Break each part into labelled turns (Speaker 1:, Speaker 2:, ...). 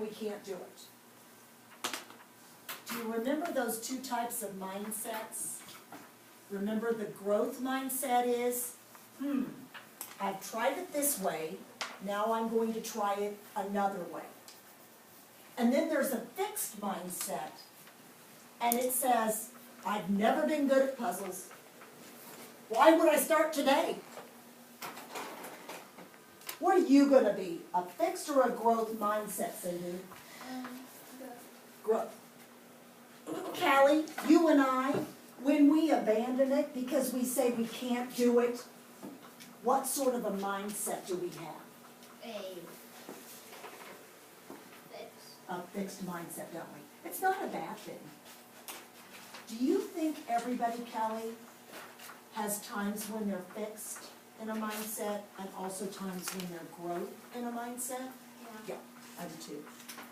Speaker 1: like we can't do it. Do you remember those two types of mindsets? Remember the growth mindset is, I've tried it this way, now I'm going to try it another way. And then there's a fixed mindset, and it says, I've never been good at puzzles. Why would I start today? What are you going to be, a fixed or a growth mindset, Cindy? Growth. Callie, you and I, when we abandon it because we say we can't do it, what sort of a mindset do we have? A fixed mindset, don't we? It's not a bad thing. Do you think everybody, Callie, has times when they're fixed in a mindset and also times when they're growth in a mindset? Yeah, I do too.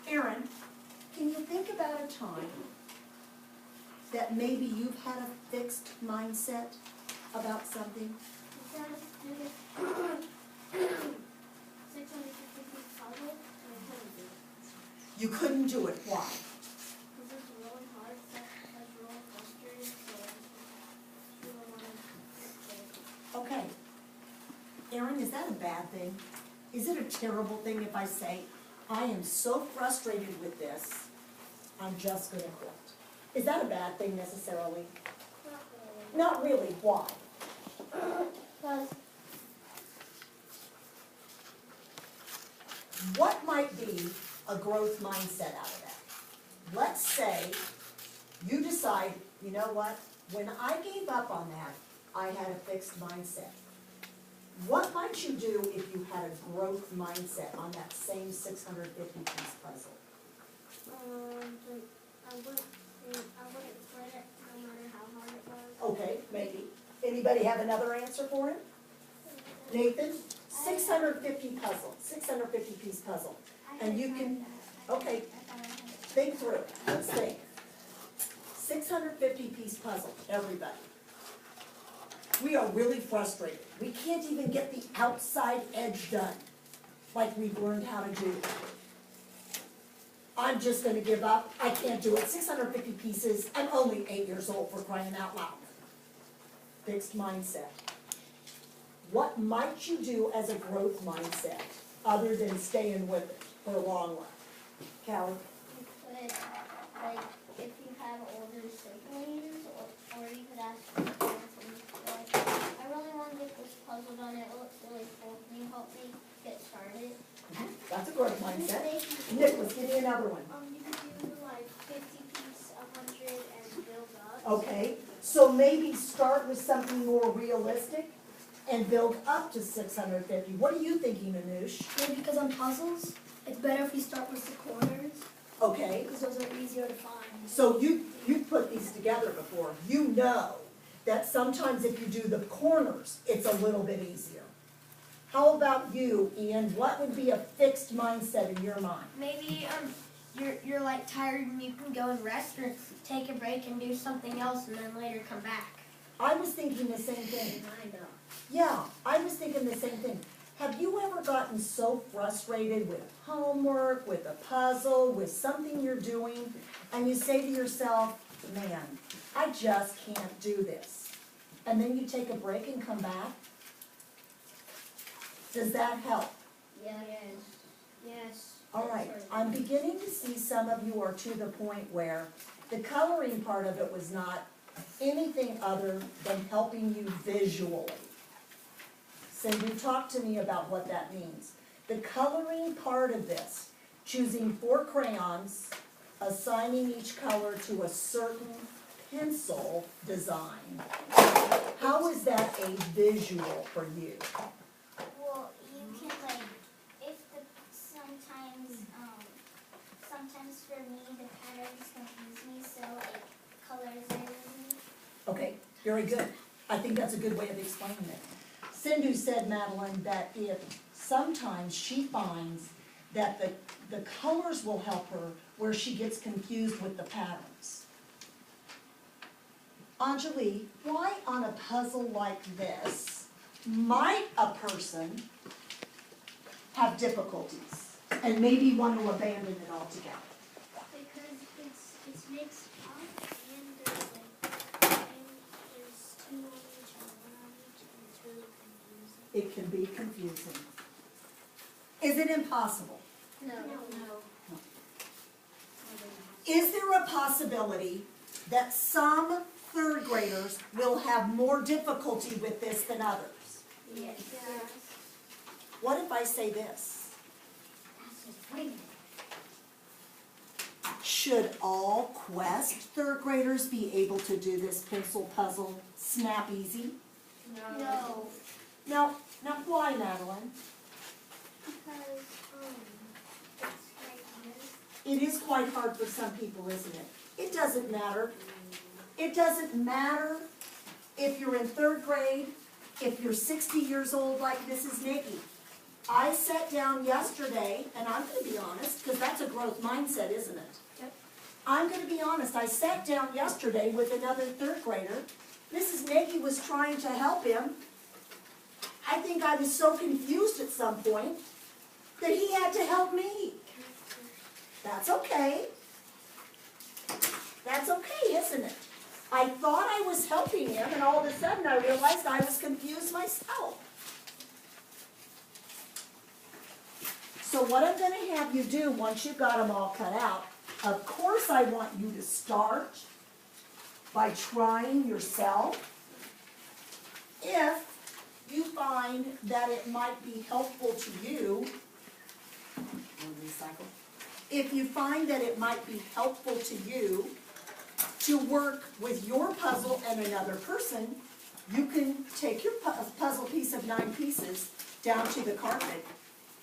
Speaker 1: Aaron, can you think about a time that maybe you've had a fixed mindset about something? You couldn't do it. Why?
Speaker 2: Because it's really hard, that's really frustrating, so you don't want to.
Speaker 1: Okay. Aaron, is that a bad thing? Is it a terrible thing if I say, I am so frustrated with this, I'm just going to quit? Is that a bad thing necessarily? Not really. Why?
Speaker 2: Because
Speaker 1: What might be a growth mindset out of that? Let's say you decide, you know what, when I gave up on that, I had a fixed mindset. What might you do if you had a growth mindset on that same 650-piece puzzle?
Speaker 2: I wouldn't quit it no matter how hard it was.
Speaker 1: Okay, maybe. Anybody have another answer for him? Nathan? 650 puzzle, 650-piece puzzle. And you can, okay, think through it. Let's think. 650-piece puzzle, everybody. We are really frustrated. We can't even get the outside edge done like we've learned how to do. I'm just going to give up. I can't do it. 650 pieces. I'm only 8 years old, for crying out loud. Fixed mindset. What might you do as a growth mindset other than staying with it for a long run? Callie?
Speaker 2: You could, like, if you have older siblings, or you could ask your parents, like, I really want to get this puzzle done, it looks really cool, can you help me get started?
Speaker 1: That's a growth mindset. Nicholas, give me another one.
Speaker 2: You could do like 50 piece, 100, and build up.
Speaker 1: Okay, so maybe start with something more realistic and build up to 650. What are you thinking, Anush?
Speaker 3: Maybe because on puzzles, it's better if we start with the corners,
Speaker 1: Okay,
Speaker 3: because those are easier to find.
Speaker 1: so you've put these together before. You know that sometimes if you do the corners, it's a little bit easier. How about you, Ian? What would be a fixed mindset in your mind?
Speaker 3: Maybe you're like tired and you can go and rest or take a break and do something else and then later come back.
Speaker 1: I was thinking the same thing.
Speaker 3: I know.
Speaker 1: Yeah, I was thinking the same thing. Have you ever gotten so frustrated with homework, with a puzzle, with something you're doing, and you say to yourself, man, I just can't do this. And then you take a break and come back? Does that help?
Speaker 2: Yes. Yes.
Speaker 1: All right, I'm beginning to see some of you are to the point where the coloring part of it was not anything other than helping you visually. Cindy, talk to me about what that means. The coloring part of this, choosing 4 crayons, assigning each color to a certain pencil design. How is that a visual for you?
Speaker 4: Well, you can like, if the, sometimes for me, the patterns confuse me, so like, colors are easy.
Speaker 1: Okay, very good. I think that's a good way of explaining it. Sindhu said, Madeline, that if sometimes she finds that the colors will help her where she gets confused with the patterns. Anjali, why on a puzzle like this might a person have difficulties? and maybe want to abandon it altogether?
Speaker 4: Because it's mixed up and there's two on each and one on each and it's really confusing.
Speaker 1: It can be confusing. Is it impossible?
Speaker 2: No.
Speaker 1: Is there a possibility that some third graders will have more difficulty with this than others?
Speaker 2: Yes.
Speaker 1: What if I say this? Should all Quest third graders be able to do this pencil puzzle snap easy?
Speaker 2: No.
Speaker 1: Now why, Madeline?
Speaker 4: Because, it's like this.
Speaker 1: It is quite hard for some people, isn't it? It doesn't matter. It doesn't matter if you're in third grade, if you're 60 years old like Mrs. Nagy. I sat down yesterday, and I'm going to be honest, because that's a growth mindset, isn't it?
Speaker 2: Yep.
Speaker 1: I'm going to be honest. I sat down yesterday with another third grader. Mrs. Nagy was trying to help him. I think I was so confused at some point that he had to help me. That's okay. That's okay, isn't it? I thought I was helping him, and all of a sudden I realized I was confused myself. So what I'm going to have you do once you've got them all cut out, of course I want you to start by trying yourself. If you find that it might be helpful to you, if you find that it might be helpful to you to work with your puzzle and another person, you can take your puzzle piece of 9 pieces down to the carpet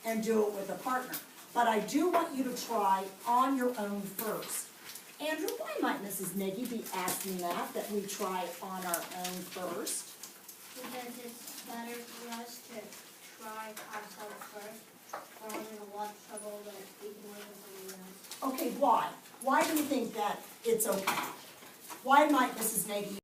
Speaker 1: and do it with a partner. But I do want you to try on your own first. Andrew, why might Mrs. Nagy be asking that we try on our own first?
Speaker 2: Because it's better for us to try ourselves first, or we're in a lot of trouble that we can live with someone else.
Speaker 1: Okay, why? Why do you think that it's okay? Why might Mrs. Nagy